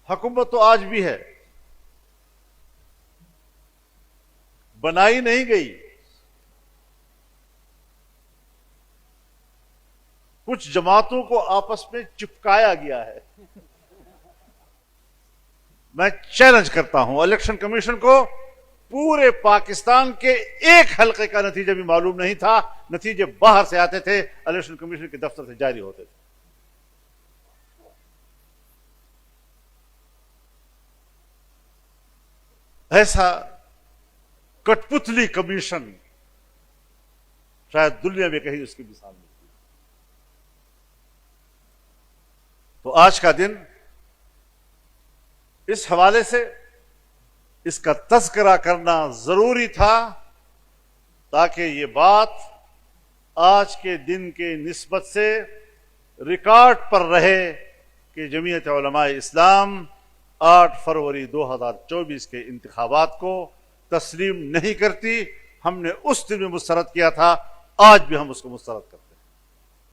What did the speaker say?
حکومت تو آج بھی ہے، بنائی نہیں گئی، کچھ جماعتوں کو آپس میں چپکایا گیا ہے۔ میں چیلنج کرتا ہوں الیکشن کمیشن کو، پورے پاکستان کے ایک حلقے کا نتیجہ بھی معلوم نہیں تھا، نتیجے باہر سے آتے تھے، الیکشن کمیشن کے دفتر سے جاری ہوتے تھے۔ ایسا کٹ پتلی کمیشن شاید دنیا میں کہیں اس کی مثال نہیں۔ تو آج کا دن اس حوالے سے اس کا تذکرہ کرنا ضروری تھا، تاکہ یہ بات آج کے دن کے نسبت سے ریکارڈ پر رہے کہ جمعیت علماء اسلام 8 فروری 2024 کے انتخابات کو تسلیم نہیں کرتی۔ ہم نے اس دن میں مسترد کیا تھا، آج بھی ہم اس کو مسترد کرتے ہیں۔